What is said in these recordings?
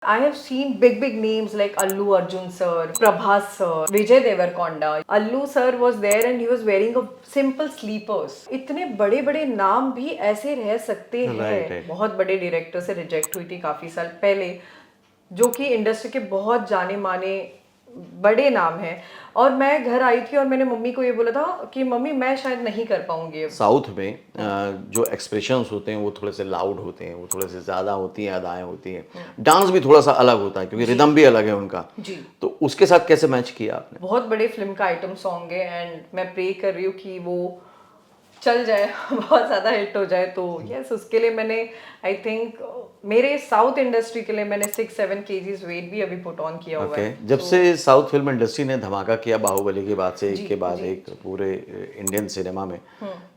I have seen big names like Allu Arjun sir, Prabhas sir, Vijay Devarkonda. Allu sir was there and he was wearing a simple sleepers. इतने बड़े बड़े नाम भी ऐसे रह सकते हैं। बहुत बड़े डायरेक्टर से रिजेक्ट हुई थी काफी साल पहले, जो कि इंडस्ट्री के बहुत जाने माने बड़े नाम हैं। और मैं घर आई थी और मैंने मम्मी को ये बोला था कि मम्मी मैं शायद नहीं कर पाऊंगी। साउथ में जो एक्सप्रेशंस होते हैं वो थोड़े से लाउड होते हैं, वो थोड़े से ज़्यादा होती हैं, अदाएं होती हैं। डांस भी थोड़ा सा अलग होता है क्योंकि रिदम भी अलग है उनका जी। तो उसके साथ कैसे मैच किया आपने? बहुत बड़े फिल्म का आइटम सॉन्ग है एंड मैं प्रे कर रही हूँ कि वो चल जाए बहुत ज़्यादा हिट हो जाए। तो यस, उसके लिए मैंने आई थिंक मेरे साउथ इंडस्ट्री के लिए मैंने 6-7 kgs वेट भी अभी पुट ऑन किया हुआ है। जब से साउथ फिल्म इंडस्ट्री ने धमाका किया बाहुबली के बाद से, एक जी, के बाद जी। एक पूरे इंडियन सिनेमा में,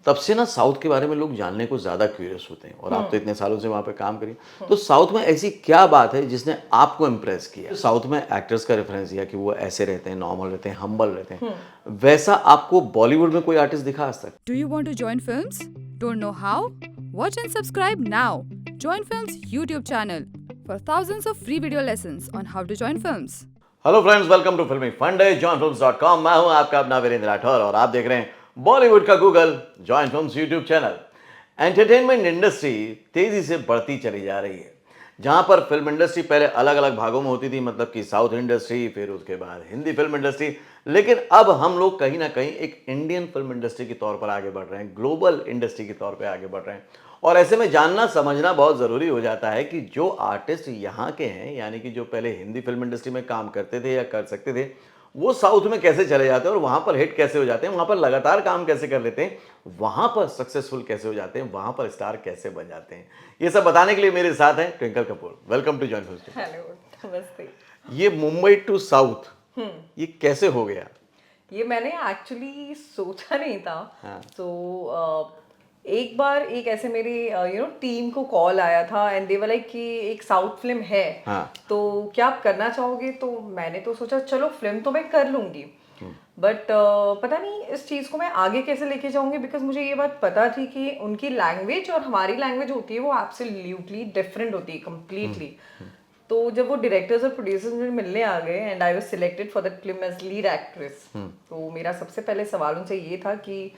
तब से ना साउथ के बारे में लोग जानने को ज़्यादा क्यूरियस होते हैं। और आप तो इतने सालों से वहाँ पे काम करी, तो साउथ में ऐसी क्या बात है जिसने आपको इम्प्रेस किया? साउथ में एक्टर्स का रेफरेंस दिया कि वो ऐसे रहते हैं, नॉर्मल रहते हैं, हम्बल रहते हैं, वैसा आपको बॉलीवुड में कोई आर्टिस्ट दिखा आज तक? Do you want to join films? Don't know how? Watch and subscribe now. Join Films YouTube channel for thousands of free video lessons on how to join films. Hello friends, welcome to फिल्मी फंडे joinfilms.com। मैं हूं आपका अपना वीरेंद्र राठौर और आप देख रहे हैं बॉलीवुड का Google, join films YouTube channel. Entertainment industry तेजी से बढ़ती चली जा रही है। जहां पर फिल्म इंडस्ट्री पहले अलग अलग भागों में होती थी, मतलब कि साउथ इंडस्ट्री, फिर उसके बाद हिंदी फिल्म इंडस्ट्री, लेकिन अब हम लोग कहीं ना कहीं एक इंडियन फिल्म इंडस्ट्री के तौर पर आगे बढ़ रहे हैं, ग्लोबल इंडस्ट्री के तौर पर आगे बढ़ रहे हैं। और ऐसे में जानना समझना बहुत ज़रूरी हो जाता है कि जो आर्टिस्ट यहाँ के हैं, यानी कि जो पहले हिंदी फिल्म इंडस्ट्री में काम करते थे या कर सकते थे, वो साउथ में कैसे चले जाते हैं और वहाँ पर हिट कैसे हो जाते हैं, वहाँ पर लगातार काम कैसे कर लेते हैं, वहाँ पर सक्सेसफुल कैसे हो जाते हैं, वहाँ पर स्टार कैसे बन जाते हैं। ये सब बताने के लिए मेरे साथ हैं Twinkle Kapoor. Welcome to join films. Hello, नमस्ते। ये मुंबई टू साउथ ये कैसे हो गया? ये मैंने एक्चुअली सोचा नहीं था। हाँ। तो एक बार एक ऐसे मेरी टीम को कॉल आया था एंड दे वर लाइक कि एक साउथ फिल्म है। हाँ। तो क्या आप करना चाहोगे? तो मैंने तो सोचा चलो फिल्म तो मैं कर लूंगी, बट पता नहीं इस चीज़ को मैं आगे कैसे लेके जाऊंगी, बिकॉज मुझे ये बात पता थी कि उनकी लैंग्वेज और हमारी लैंग्वेज होती है वो एब्सोल्युटली डिफरेंट होती है कम्प्लीटली। तो जब वो डायरेक्टर्स और प्रोड्यूसर्स मुझे मिलने आ गए and I was selected for that film as lead actress, तो मेरा सबसे पहले सवाल उनसे ये था कि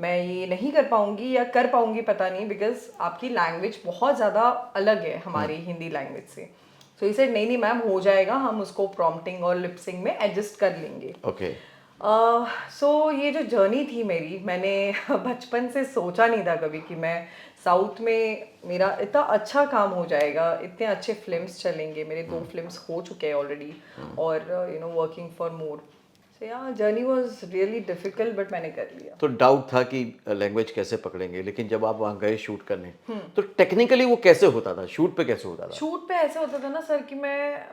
मैं ये नहीं कर पाऊंगी या कर पाऊंगी पता नहीं, बिकॉज आपकी लैंग्वेज बहुत ज़्यादा अलग है हमारी हिंदी लैंग्वेज से। सो ही सेड नहीं मैम, हो जाएगा, हम उसको प्रॉम्प्टिंग और लिपसिंग में एडजस्ट कर लेंगे। ओके। सो ये जो जर्नी थी मेरी, मैंने बचपन से सोचा नहीं था कभी कि मैं साउथ में मेरा इतना अच्छा काम हो जाएगा, इतने अच्छे फिल्म्स चलेंगे। मेरे 2 फिल्म्स हो चुके हैं ऑलरेडी और working for more. So yeah journey was really difficult, but मैंने कर लिया। तो डाउट था कि लैंग्वेज कैसे पकड़ेंगे, लेकिन जब आप वहाँ गए शूट करने तो टेक्निकली वो कैसे होता था, शूट पे कैसे होता था? शूट पे ऐसे होता था ना सर कि मैं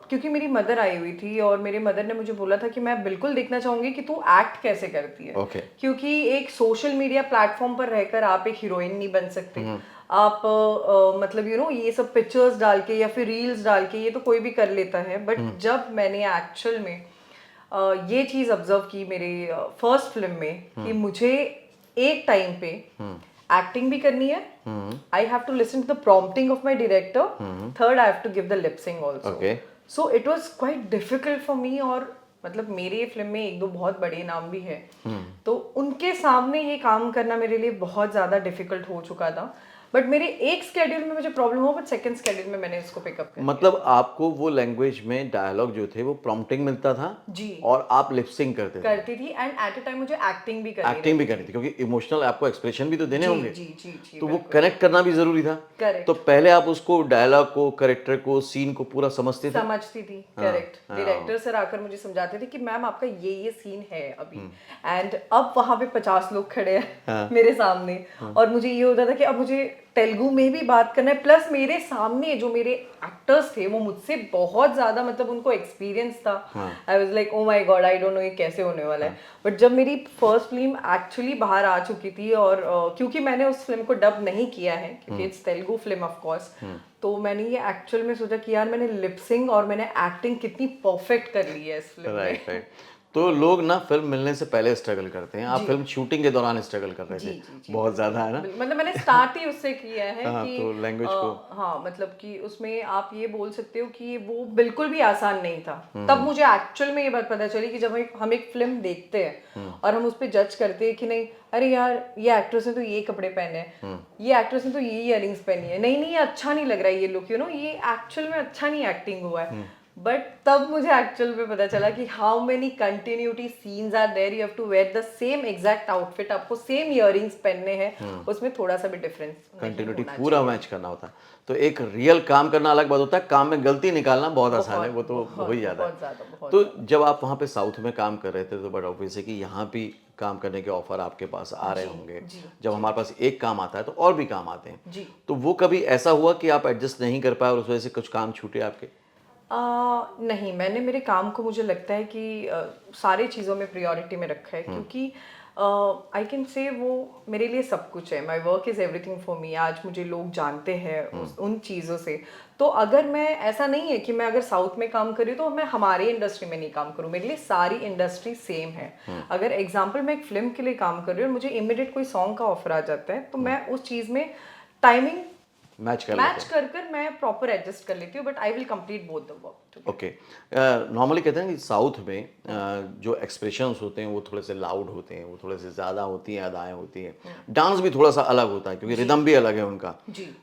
क्योंकि मेरी मदर आई हुई थी और मेरे मदर ने मुझे बोला था कि मैं बिल्कुल देखना चाहूंगी कि तू एक्ट कैसे करती है। Okay. क्योंकि एक सोशल मीडिया प्लेटफॉर्म पर रहकर आप एक हीरोइन नहीं बन सकते। आप मतलब ये सब पिक्चर्स डाल के या फिर रील्स डाल के ये तो कोई भी कर लेता है, बट जब मैंने एक्चुअल में ये चीज ऑब्जर्व की मेरे फर्स्ट फिल्म में कि मुझे एक टाइम पे एक्टिंग भी करनी है, I have to listen to the prompting of my director, third I have to give the lip sync also. So it was quite difficult for me. और मतलब मेरे फिल्म में 1-2 बहुत बड़े नाम भी हैं, तो उनके सामने ये काम करना मेरे लिए बहुत ज़्यादा डिफिकल्ट हो चुका था। बट मेरे एक स्केड्यूल में मुझे प्रॉब्लम हो, बट सेकंड स्केड्यूल में मैंने इसको पिकअप कर मतलब आपको वो लैंग्वेज में डायलॉग जो थे वो प्रॉम्प्टिंग मिलता था जी, और आप लिपसिंग करती थी एंड एट अ टाइम मुझे एक्टिंग भी करनी थी क्योंकि इमोशनल आपको एक्सप्रेशन भी तो देने होंगे। जी जी जी, तो वो कनेक्ट करना भी जरूरी था। करेक्ट। तो पहले आप उसको डायलॉग को, कैरेक्टर को, सीन को पूरा समझती थी। करेक्ट। डायरेक्टर सर आकर मुझे समझाते थे कि मैम आपका ये सीन है अभी, एंड अब वहां पे 50 लोग खड़े हैं मेरे सामने, और मुझे ये होता था कि अब मुझे तेलुगु में भी बात करना है, प्लस मेरे सामने जो मेरे एक्टर्स थे वो मुझसे बहुत ज्यादा, मतलब उनको एक्सपीरियंस था। I was like oh my God, I don't no ये कैसे होने वाला है। बट जब मेरी फर्स्ट फिल्म एक्चुअली बाहर आ चुकी थी और क्योंकि मैंने उस फिल्म को डब नहीं किया है क्योंकि it's Telugu film of course, तो मैंने ये एक्चुअल में सोचा कि यार मैंने लिपसिंग और मैंने एक्टिंग कितनी परफेक्ट कर ली है इस फिल्म में। राइट। तो लोग ना फिल्म मिलने से पहले स्ट्रगल करते हैं, आप फिल्म शूटिंग के दौरान स्ट्रगल कर रहे थे बहुत ज्यादा, है ना? मतलब मैंने स्टार्ट ही उससे किया है हाँ, कि तो लैंग्वेज को हाँ मतलब कि उसमें आप ये बोल सकते हो कि वो बिल्कुल भी आसान नहीं था। तब मुझे एक्चुअल में ये बात पता चली कि जब हम एक फिल्म देखते हैं और हम उस पर जज करते हैं कि नहीं अरे यार ये एक्ट्रेस ने तो ये कपड़े पहने हैं, ये एक्ट्रेस ने तो ये इयररिंग्स पहनी है, नहीं नहीं ये अच्छा नहीं लग रहा है ये लुक, यू नो ये एक्चुअल में अच्छा नहीं एक्टिंग हुआ है। बट तब मुझे एक्चुअल में पता चला कि how many continuity scenes are there, you have to wear the same exact outfit, आपको सेम इयररिंग्स पहनने हैं, उसमें थोड़ा सा भी डिफरेंस कंटिन्यूटी पूरा मैच करना होता है। तो एक रियल काम करना अलग बात होता है, काम में गलती निकालना बहुत आसान है, वो तो हो ही जाता है। तो जब आप वहाँ पे साउथ में काम कर रहे थे तो बट ऑब्वियस है कि यहाँ भी काम करने के ऑफर आपके पास आ रहे होंगे। जब हमारे पास एक काम आता है तो और भी काम आते हैं, तो वो कभी ऐसा हुआ कि आप एडजस्ट नहीं कर पाए और उस वजह से कुछ काम छूटे आपके? नहीं, मैंने मेरे काम को मुझे लगता है कि सारी चीज़ों में प्रायोरिटी में रखा है, क्योंकि आई कैन से वो मेरे लिए सब कुछ है। My work is everything for me. आज मुझे लोग जानते हैं उन चीज़ों से। तो अगर मैं, ऐसा नहीं है कि मैं अगर साउथ में काम कर रही हूँ तो मैं हमारे इंडस्ट्री में नहीं काम करूँ, मेरे लिए सारी इंडस्ट्री सेम है। अगर एग्जाम्पल मैं एक फिल्म के लिए काम कर रही हूँ और मुझे इमिडिएट कोई सॉन्ग का ऑफर आ जाता है तो मैं उस चीज़ में टाइमिंग मैच कर मैं प्रॉपर एडजस्ट कर लेती हूँ, but I will complete both the work. Okay. Normally कहते हैं कि साउथ में जो एक्सप्रेशंस होते हैं वो थोड़े से लाउड होते हैं, वो थोड़े से ज़्यादा होती हैं, अदाएं होती हैं, डांस भी थोड़ा सा अलग होता है क्योंकि रिदम भी अलग है उनका।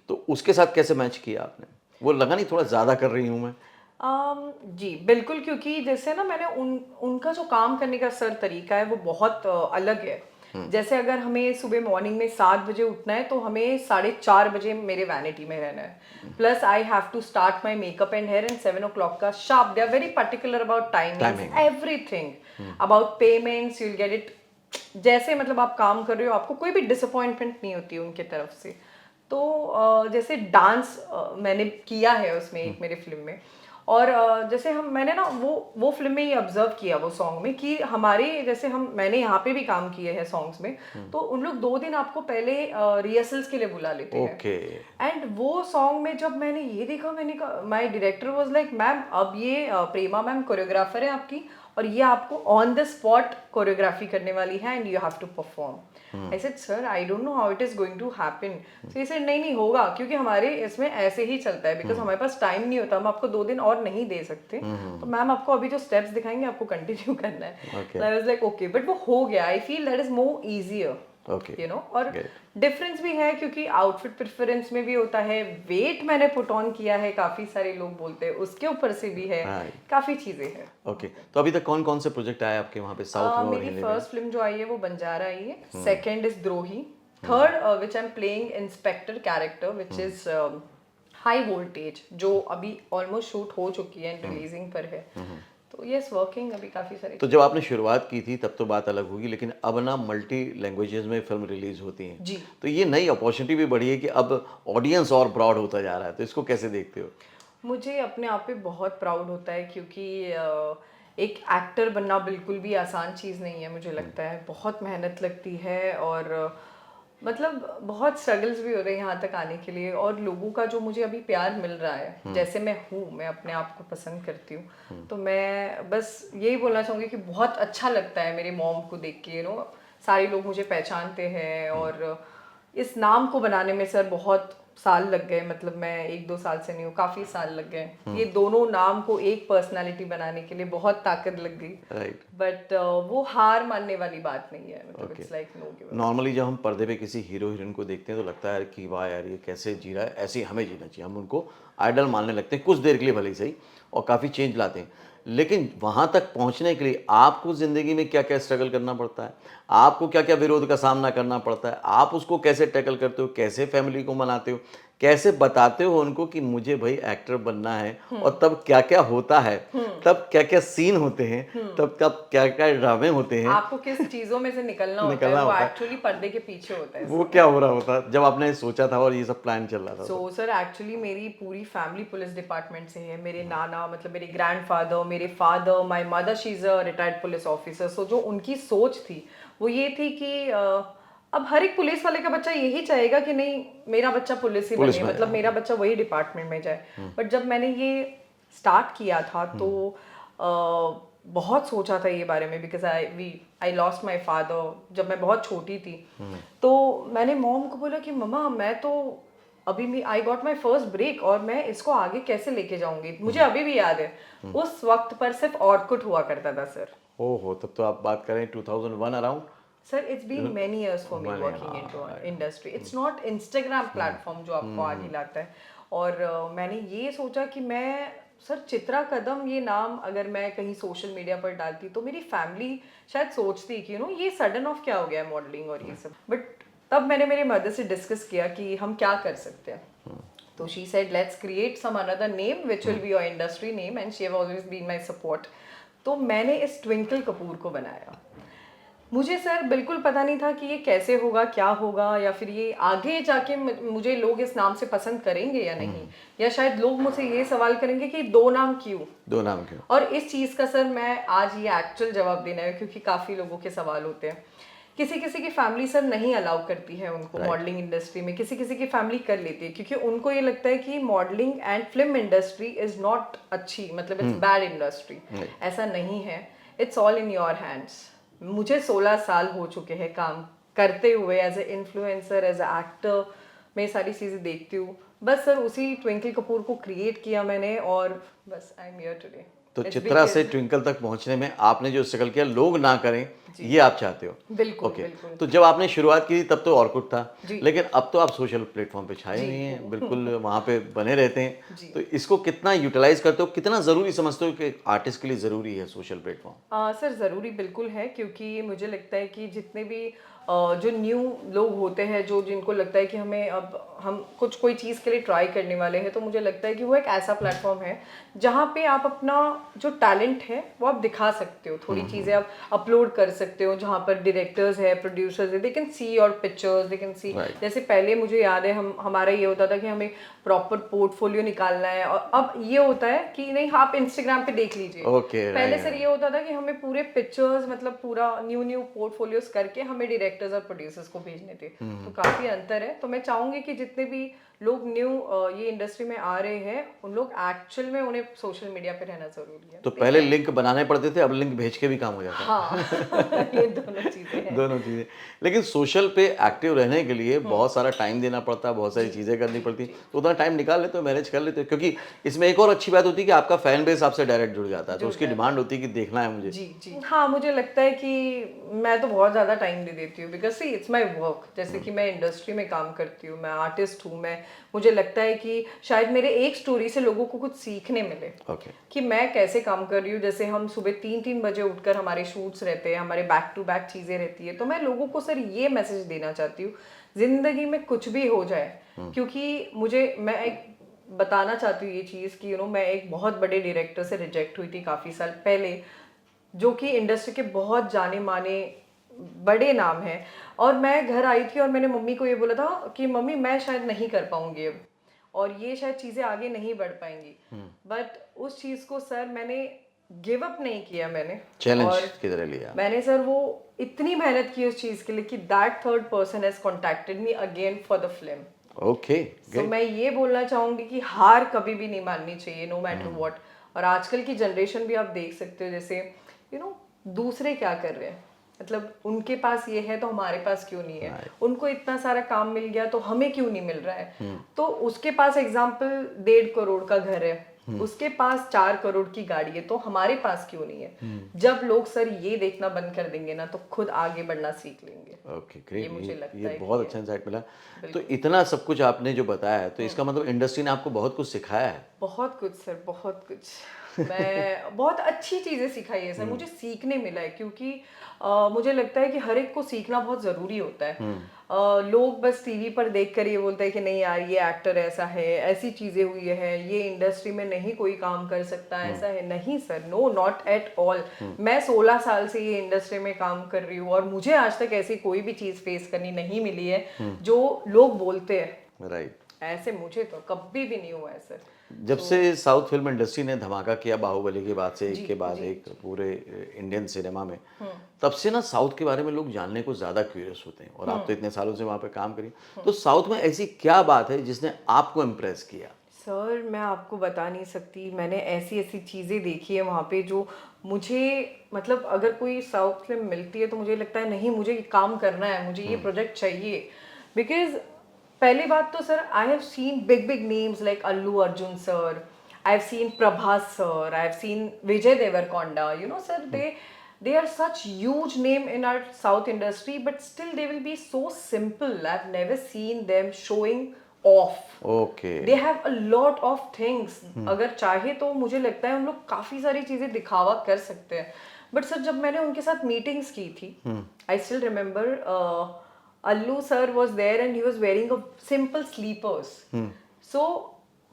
तो उसके साथ कैसे मैच किया आपने? वो लगा नहीं थोड़ा ज़्यादा कर रही हूँ मैं? जी बिल्कुल, क्योंकि जैसे ना मैंने उनका जो काम करने का तरीका है वो बहुत अलग है। जैसे अगर हमें सुबह मॉर्निंग में 7 बजे उठना है तो हमें 4:30 बजे मेरे वैनिटी में रहना है। Plus I have to start my makeup and hair and 7 o'clock का sharp. They are very particular about timing, everything about payments, you'll get it. जैसे मतलब आप काम कर रहे हो, आपको कोई भी डिसअपॉइंटमेंट नहीं होती उनके तरफ से। तो जैसे डांस मैंने किया है उसमें एक मेरे फिल्म में, और जैसे मैंने ना वो फिल्म में ये ऑब्जर्व किया वो सॉन्ग में कि हमारे जैसे मैंने यहाँ पे भी काम किए हैं सॉन्ग्स में, तो उन लोग 2 दिन आपको पहले रिहर्सल्स के लिए बुला लेते हैं। एंड वो सॉन्ग में जब मैंने ये देखा, मैंने कहा, my director was like ma'am अब ये प्रेमा मैम कोरियोग्राफर है आपकी और ये आपको ऑन द स्पॉट कोरियोग्राफी करने वाली है and you have to perform. I said sir I don't know how it is going to happen. So ये सेड नहीं होगा, क्योंकि हमारे इसमें ऐसे ही चलता है, बिकॉज हमारे पास टाइम नहीं होता, हम आपको 2 दिन और नहीं दे सकते। तो मैम आपको अभी जो स्टेप्स दिखाएंगे आपको कंटिन्यू करना है। So I was like okay, but वो हो गया। I feel that is more easier, you know. और डिफरेंस भी है क्योंकि आउटफिट प्रेफरेंस में भी होता है, वेट मैंने पुट ऑन किया है, काफी सारे लोग बोलते हैं उसके ऊपर से भी है, काफी चीजें हैं। ओके। तो अभी तक कौन कौन से प्रोजेक्ट आए आपके वहाँ पे साउथ में और मेरी फर्स्ट फिल्म जो आई है वो बंजारा आई है, second is Drohi, third which I am playing inspector character which is high voltage, जो अभी ऑलमोस्ट शूट हो चुकी है एंड रिलीजिंग पर है। तो यस, वर्किंग अभी काफी सारे। तो जब आपने शुरुआत की थी तब तो बात अलग होगी, लेकिन अब ना मल्टी लैंग्वेजेस में फिल्म रिलीज होती हैं जी। तो ये नई अपॉर्चुनिटी भी बढ़ी है कि अब ऑडियंस और ब्रॉड होता जा रहा है, तो इसको कैसे देखते हो? मुझे अपने आप पे बहुत प्राउड होता है क्योंकि एक एक्टर बनना बिल्कुल भी आसान चीज़ नहीं है। मुझे लगता है बहुत मेहनत लगती है और मतलब बहुत स्ट्रगल्स भी हो रहे हैं यहाँ तक आने के लिए, और लोगों का जो मुझे अभी प्यार मिल रहा है, जैसे मैं हूँ, मैं अपने आप को पसंद करती हूँ, तो मैं बस यही बोलना चाहूँगी कि बहुत अच्छा लगता है मेरे मॉम को देख के, यू नो, सारे लोग मुझे पहचानते हैं। और इस नाम को बनाने में सर बहुत साल लग गए, मतलब मैं 1-2 साल से नहीं हूँ, काफी साल लग गए। ये दोनों नाम को एक पर्सनालिटी बनाने के लिए बहुत ताकत लग गई, राइट। बट वो हार मानने वाली बात नहीं है, मतलब it's like know give up. Normally जब हम पर्दे पे किसी हीरो हीरोइन को देखते हैं तो लगता है कि वाह यार ये कैसे जी रहा है, ऐसे ही हमें जीना चाहिए, हम उनको आइडल मानने लगते हैं कुछ देर के लिए भले ही सही, और काफ़ी चेंज लाते हैं। लेकिन वहाँ तक पहुँचने के लिए आपको ज़िंदगी में क्या क्या स्ट्रगल करना पड़ता है, आपको क्या क्या विरोध का सामना करना पड़ता है, आप उसको कैसे टैकल करते हो, कैसे फैमिली को मनाते हो, कैसे बताते हो उनको कि मुझे भाई एक्टर बनना है, और तब क्या क्या होता है, तब क्या क्या सीन होते हैं, तब कब क्या क्या ड्रामे होते हैं, आपको किस चीजों में से निकलना होता है, वो एक्चुअली पर्दे के पीछे होता है। वो क्या हो रहा होता जब आपने सोचा था और ये सब प्लान चल रहा था? सो सर एक्चुअली मेरी पूरी फैमिली पुलिस डिपार्टमेंट से है। मेरे नाना, मतलब मेरे ग्रैंडफादर, मेरे father, my mother she is a retired police officer. So जो उनकी सोच थी वो ये थी कि अब हर एक पुलिस वाले का बच्चा यही चाहेगा कि नहीं मेरा बच्चा पुलिस ही बने, मतलब मेरा बच्चा वही डिपार्टमेंट में जाए। बट जब मैंने ये स्टार्ट किया था तो बहुत सोचा था ये बारे में, because I lost my father जब मैं बहुत छोटी थी। तो मैंने मॉम को बोला कि मम्मा मैं तो अभी I got my first break और मैं इसको आगे कैसे लेके जाऊंगी। मुझे अभी भी याद है उस वक्त पर सिर्फ ऑर्कुट हुआ करता था सर। ओहो, तब तो आप बात करें 2001 around. Sir it's been many years for me working into industry. It's not Instagram platform जो आपको आगे लाता है। और मैंने ये सोचा कि मैं सर चित्रा कदम ये नाम अगर मैं कहीं सोशल मीडिया पर डालती तो मेरी फैमिली शायद सोचती कि ये सडन ऑफ क्या हो गया है मॉडलिंग और ये सब। बट तब मैंने मेरे मदर से डिस्कस किया कि हम क्या कर सकते हैं। तो she said let's create some another name which will be your industry name and she have always been my support. तो मैंने इस ट्विंकल कपूर को बनाया। मुझे सर बिल्कुल पता नहीं था कि ये कैसे होगा, क्या होगा, या फिर ये आगे जाके मुझे लोग इस नाम से पसंद करेंगे या नहीं, या शायद लोग मुझसे ये सवाल करेंगे कि दो नाम क्यों। और इस चीज़ का सर मैं आज ये एक्चुअल जवाब देना है, क्योंकि काफ़ी लोगों के सवाल होते हैं। किसी किसी की फैमिली सर नहीं अलाउ करती है उनको मॉडलिंग इंडस्ट्री में, किसी किसी की फैमिली कर लेती है, क्योंकि उनको ये लगता है कि modelling and film industry is not अच्छी, मतलब इट्स बैड इंडस्ट्री। ऐसा नहीं है, it's all in your hands. मुझे 16 साल हो चुके हैं काम करते हुए as a influencer, as a actor. मैं सारी चीज़ें देखती हूँ। बस सर उसी ट्विंकल कपूर को क्रिएट किया मैंने और बस आई एम हियर टुडे। तो चित्रा से ट्विंकल तक पहुंचने में आपने जो स्ट्रगल किया लोग ना करें ये आप चाहते हो। बिल्कुल ओके। बिल्कुल। तो जब आपने शुरुआत की तब तो ऑर्कुट था, लेकिन अब तो आप सोशल प्लेटफॉर्म पे छाए हुए हैं, बिल्कुल वहाँ पे बने रहते हैं। तो इसको कितना यूटिलाइज करते हो, कितना ज़रूरी समझते हो कि आर्टिस्ट के लिए ज़रूरी है सोशल प्लेटफॉर्म? सर ज़रूरी बिल्कुल है, क्योंकि मुझे लगता है कि जितने भी जो न्यू लोग होते हैं, जो जिनको लगता है कि हमें अब हम कुछ कोई चीज़ के लिए ट्राई करने वाले हैं, तो मुझे लगता है कि वो एक ऐसा प्लेटफॉर्म है जहाँ पे आप अपना जो टैलेंट है वो आप दिखा सकते हो। थोड़ी चीज़ें आप अपलोड कर सकते हो जहाँ पर डायरेक्टर्स है, प्रोड्यूसर्स है, they can see your pictures, they can see. जैसे पहले मुझे याद है हमारा ये होता था कि हमें प्रॉपर पोर्टफोलियो निकालना है, और अब ये होता है कि नहीं आप इंस्टाग्राम पे देख लीजिए। पहले सर ये होता था कि हमें पूरे पिक्चर्स, मतलब पूरा न्यू पोर्टफोलियोज करके हमें डायरेक्टर्स और प्रोड्यूसर्स को भेजने थे। तो काफ़ी अंतर है। तो मैं चाहूँगी कि जितने भी लोग न्यू ये इंडस्ट्री में आ रहे हैं, उन लोग एक्चुअल में उन्हें सोशल मीडिया पे रहना जरूरी है। तो पहले लिंक बनाने पड़ते थे, अब लिंक भेज के भी काम हो जाता है। हाँ ये दोनों चीज़ें हैं। दोनों चीज़ें। लेकिन सोशल पे एक्टिव रहने के लिए बहुत सारा टाइम देना पड़ता है, बहुत सारी चीज़ें करनी पड़ती, तो उतना टाइम निकाल लेते हो, मैनेज कर लेते हो। क्योंकि इसमें एक और अच्छी बात होती है कि आपका फैन बेस आपसे डायरेक्ट जुड़ जाता है, तो उसकी डिमांड होती है कि देखना है मुझे। जी। हाँ मुझे लगता है कि मैं तो बहुत ज़्यादा टाइम दे देती हूँ, because see it's my work. जैसे कि मैं इंडस्ट्री में काम करती हूँ, मैं आर्टिस्ट हूँ, मुझे लगता है कि शायद मेरे एक स्टोरी से लोगों को कुछ सीखने मिले कि मैं कैसे काम कर रही हूँ। जैसे हम सुबह 3-3 बजे उठकर हमारे शूट्स रहते हैं, हमारे बैक टू बैक चीज़ें रहती है, तो मैं लोगों को सर ये मैसेज देना चाहती हूँ, जिंदगी में कुछ भी हो जाए, क्योंकि मैं एक बताना चाहती हूँ ये चीज़ कि मैं एक बहुत बड़े डायरेक्टर से रिजेक्ट हुई थी काफ़ी साल पहले, जो कि इंडस्ट्री के बहुत जाने माने बड़े नाम हैं। और मैं घर आई थी और मैंने मम्मी को ये बोला था कि मम्मी मैं शायद नहीं कर पाऊंगी अब, और ये शायद चीज़ें आगे नहीं बढ़ पाएंगी। बट उस चीज़ को सर मैंने गिव अप नहीं किया, मैंने चैलेंज की तरह लिया। मैंने सर वो इतनी मेहनत की उस चीज़ के लिए कि that third person has contacted me again for the film. Okay. तो मैं ये बोलना चाहूँगी कि हार कभी भी नहीं माननी चाहिए, नो मैटर व्हाट। और आजकल की जनरेशन भी आप देख सकते हो, जैसे दूसरे क्या कर रहे हैं, मतलब उनके पास ये है तो हमारे पास क्यों नहीं है, उनको इतना सारा काम मिल गया तो हमें क्यों नहीं मिल रहा है। तो उसके पास एग्जाम्पल 1.5 करोड़ का घर है, उसके पास 4 करोड़ की गाड़ी है, तो हमारे पास क्यों नहीं है। जब लोग सर ये देखना बंद कर देंगे ना, तो खुद आगे बढ़ना सीख लेंगे। Okay great. ये मुझे लगता ये है बहुत अच्छा इंसाइट मिला। तो इतना सब कुछ आपने जो बताया, तो इसका मतलब इंडस्ट्री ने आपको बहुत कुछ सिखाया है। बहुत कुछ सर, बहुत कुछ। मैं बहुत अच्छी चीज़ें सिखाई है सर, मुझे सीखने मिला है, क्योंकि मुझे लगता है कि हर एक को सीखना बहुत ज़रूरी होता है। लोग बस टीवी पर देखकर ये बोलते हैं कि नहीं यार ये एक्टर ऐसा है, ऐसी चीज़ें हुई है, ये इंडस्ट्री में नहीं कोई काम कर सकता, ऐसा है। नहीं sir, no not at all. मैं 16 साल से ये इंडस्ट्री में काम कर रही हूँ और मुझे आज तक ऐसी कोई भी चीज़ फेस करनी नहीं मिली है जो लोग बोलते हैं। राइट। ऐसे मुझे तो कभी भी नहीं हुआ है सर। जब से साउथ फिल्म इंडस्ट्री ने धमाका किया बाहुबली के बाद से, एक के बाद एक पूरे इंडियन सिनेमा में, तब से ना साउथ के बारे में लोग जानने को ज़्यादा क्यूरियस होते हैं। और आप तो इतने सालों से वहाँ पे काम करी, तो साउथ में ऐसी क्या बात है जिसने आपको इम्प्रेस किया? सर मैं आपको बता नहीं सकती, मैंने ऐसी ऐसी चीज़ें देखी है वहाँ पे जो मुझे, मतलब अगर कोई साउथ फिल्म मिलती है तो मुझे लगता है नहीं, मुझे ये काम करना है, मुझे ये प्रोजेक्ट चाहिए। बिकॉज पहली बात तो sir, I have seen big big names like Allu Arjun sir, I have seen Prabhas sir, I have seen Vijay Deverakonda, you know sir, they are such huge name in our south industry, but still they will be so simple. I've never seen them showing off. Okay they have a lot of things. अगर चाहे तो मुझे लगता है उन लोग काफ़ी सारी चीज़ें दिखावा कर सकते हैं। बट सर जब मैंने उनके साथ मीटिंग्स की थी, I still remember Allu sir was there and he was wearing a simple slippers. So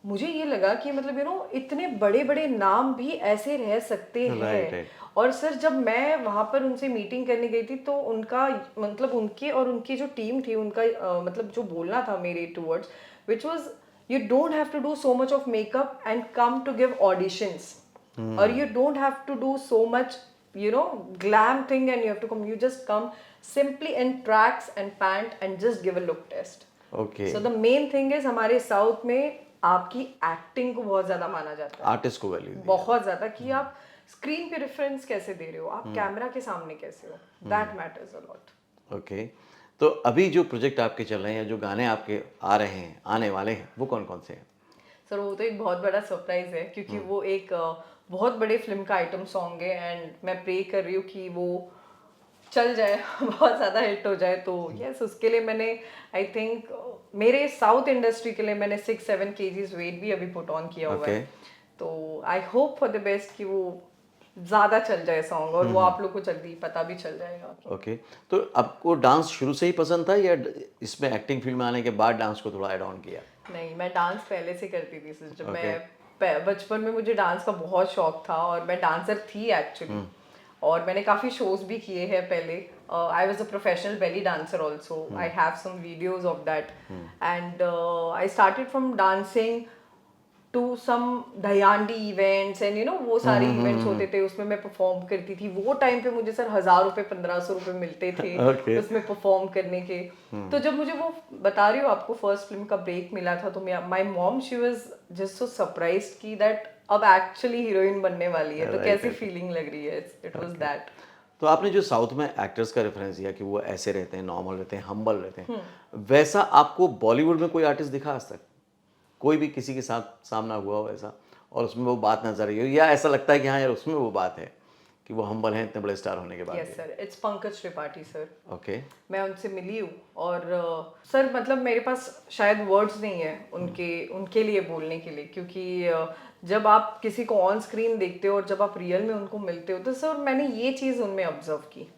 मुझे ये लगा कि मतलब यू नो इतने बड़े बड़े नाम भी ऐसे रह सकते Right, हैं। right. और सर जब मैं वहाँ पर उनसे मीटिंग करने गई थी तो उनका मतलब उनके और उनकी जो टीम थी उनका मतलब जो बोलना था मेरे towards, which was you don't have to do so much of makeup and come to give auditions, or you don't have to do so much, you know, glam thing and you have to come, you just come simply in tracks and pant and just give a look test. Okay So the main thing is हमारे south में आपकी acting को बहुत ज्यादा माना जाता है, artist को वैल्यू बहुत ज्यादा, कि आप स्क्रीन पे रेफरेंस कैसे दे रहे हो, आप कैमरा के सामने कैसे हो, that matters a lot. Okay तो अभी जो प्रोजेक्ट आपके चल रहे हैं या जो गाने आपके आ रहे हैं आने वाले हैं वो कौन कौन से हैं? सर वो तो एक बहुत बड़ा सरप्राइज है, क्योंकि वो एक बहुत बड़े फिल्म का आइटम सॉन्ग है एंड मैं प्रे कर रही हूँ कि वो चल जाए बहुत ज़्यादा हिट हो जाए। तो यस, उसके लिए मैंने आई थिंक मेरे साउथ इंडस्ट्री के लिए मैंने 6-7 kgs वेट भी अभी पुट ऑन किया हुआ है। तो I hope for the best कि वो ज़्यादा चल जाए सॉन्ग और वो आप लोग को जल्दी पता भी चल जाएगा। ओके तो आपको डांस शुरू से ही पसंद था या इसमें एक्टिंग फील्ड में आने के बाद डांस को थोड़ा ऐड ऑन किया? नहीं, मैं डांस पहले से करती थी सर। जब मैं बचपन में मुझे डांस का बहुत शौक था और मैं डांसर थी एक्चुअली, और मैंने काफ़ी शोज भी किए हैं पहले। I was a professional belly dancer also, I have some videos of that and I started from dancing to some दयानडी इवेंट्स एंड यू नो वो सारे इवेंट्स होते थे, उसमें मैं परफॉर्म करती थी। वो टाइम पे मुझे सर 1000 रुपये 1500 रुपये मिलते थे Okay. उसमें परफॉर्म करने के। तो जब मुझे वो बता रही हूँ आपको फर्स्ट फिल्म का ब्रेक मिला था, तो my mom she was just so surprised कि दैट अब एक्चुअली हीरोइन बनने वाली है, तो कैसी फीलिंग लग रही है। It was that. तो आपने जो साउथ में एक्टर्स का रेफरेंस दिया कि वो ऐसे रहते हैं, नॉर्मल रहते हैं, हम्बल रहते हैं, वैसा आपको बॉलीवुड में कोई आर्टिस्ट दिखा आज तक? कोई भी किसी के साथ सामना हुआ हो ऐसा और उसमें वो बात नजर आई हो, या ऐसा लगता है कि हाँ यार उसमें वो बात है कि वो हम्बल हैं इतने बड़े स्टार होने के बाद? Yes sir, it's Pankaj Tripathi sir. Okay मैं उनसे मिली हूँ और सर मतलब मेरे पास शायद वर्ड्स नहीं है उनके लिए बोलने के लिए, क्योंकि जब आप किसी को ऑन स्क्रीन देखते हो और जब आप रियल में उनको मिलते हो, तो सर मैंने ये चीज़ उनमें ऑब्जर्व की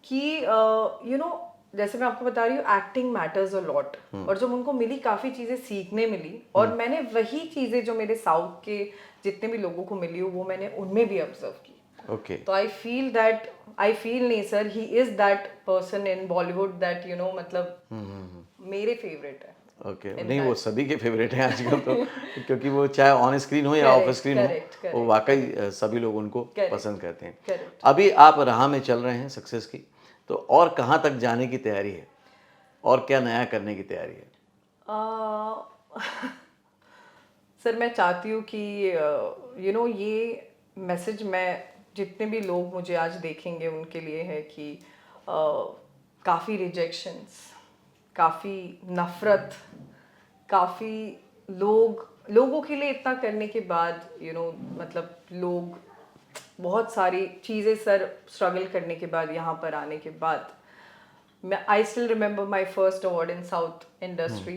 कि यू नो जैसे मैं आपको बता रही हूँ एक्टिंग मैटर्स अ लॉट, और जब उनको मिली काफ़ी चीज़ें सीखने मिली, और मैंने वही चीज़ें जो मेरे साउथ के जितने भी लोगों को मिली हो वो मैंने उनमें भी ऑब्जर्व की। ओके तो आई फील नहीं sir, he is that person in Bollywood that you know मतलब मेरे फेवरेट है। ओके नहीं वो सभी के फेवरेट हैं आजकल तो क्योंकि वो चाहे ऑन स्क्रीन हो या ऑफ स्क्रीन हो, वो वाकई सभी लोग उनको पसंद करते हैं। अभी आप राह में चल रहे हैं सक्सेस की, तो और कहाँ तक जाने की तैयारी है और क्या नया करने की तैयारी है? सर मैं चाहती हूँ कि यू नो ये मैसेज मैं जितने भी लोग मुझे आज देखेंगे उनके लिए है कि काफ़ी रिजेक्शंस, काफ़ी नफ़रत, काफ़ी लोगों के लिए इतना करने के बाद यू नो मतलब लोग बहुत सारी चीज़ें सर स्ट्रगल करने के बाद यहाँ पर आने के बाद, मैं I still remember my first award in south industry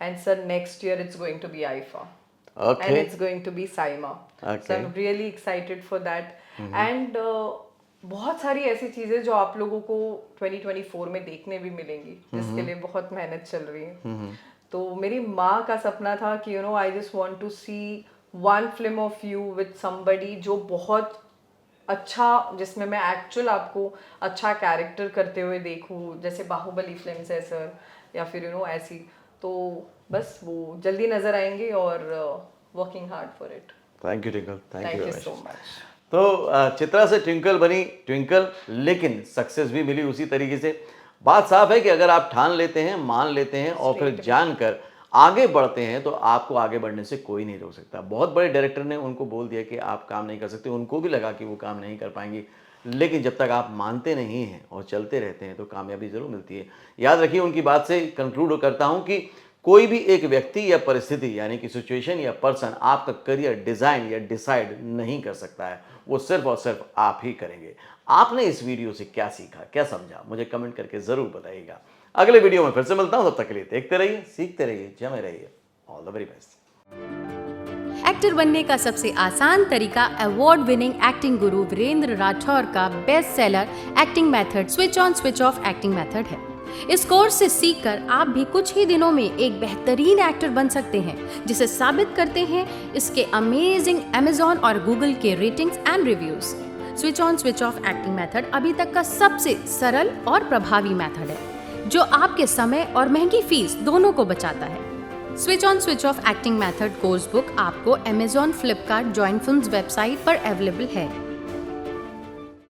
and sir next year it's going to be IIFA and it's going to be Saima. So I'm really excited for that. And बहुत सारी ऐसी चीज़ें जो आप लोगों को 2024 में देखने भी मिलेंगी, जिसके लिए बहुत मेहनत चल रही है। तो मेरी माँ का सपना था कि you know I just want to see one film of you with somebody जो बहुत अच्छा, जिसमें मैं एक्चुअल आपको अच्छा कैरेक्टर करते हुए देखूँ, जैसे बाहुबली फिल्म्स है सर, या फिर यू नो ऐसी। तो बस वो जल्दी नजर आएंगे और working hard for it. Thank you twinkle, thank you so much. तो चित्रा से ट्विंकल बनी ट्विंकल, लेकिन सक्सेस भी मिली उसी तरीके से। बात साफ है कि अगर आप ठान लेते हैं, मान लेते हैं और फिर जानकर आगे बढ़ते हैं तो आपको आगे बढ़ने से कोई नहीं रोक सकता। बहुत बड़े डायरेक्टर ने उनको बोल दिया कि आप काम नहीं कर सकते, उनको भी लगा कि वो काम नहीं कर पाएंगे, लेकिन जब तक आप मानते नहीं हैं और चलते रहते हैं तो कामयाबी ज़रूर मिलती है। याद रखिए, उनकी बात से कंक्लूड करता हूँ कि कोई भी एक व्यक्ति या परिस्थिति यानी कि सिचुएशन या पर्सन आपका करियर डिज़ाइन या डिसाइड नहीं कर सकता है, वो सिर्फ और सिर्फ आप ही करेंगे। आपने इस वीडियो से क्या सीखा, क्या समझा, मुझे कमेंट करके ज़रूर बताइएगा। अगले वीडियो में फिर से मिलता हूं, तब तक के लिए देखते रहिए, सीखते रहिए, जमे रहिए। All the very best. Actor बनने का सबसे आसान तरीका अवार्ड विनिंग एक्टिंग गुरु वीरेंद्र राठौर का best seller acting method switch on switch off acting method है। इस कोर्स से सीखकर आप भी कुछ ही दिनों में एक बेहतरीन एक्टर बन सकते हैं, जिसे साबित करते हैं इसके अमेजिंग Amazon और Google के ratings and reviews. Switch on switch off acting method अभी तक का सबसे सरल और प्रभावी मेथड है, जो आपके समय और महंगी फीस दोनों को बचाता है। Switch on switch off acting method course book आपको Amazon, Flipkart, join films website पर अवेलेबल है।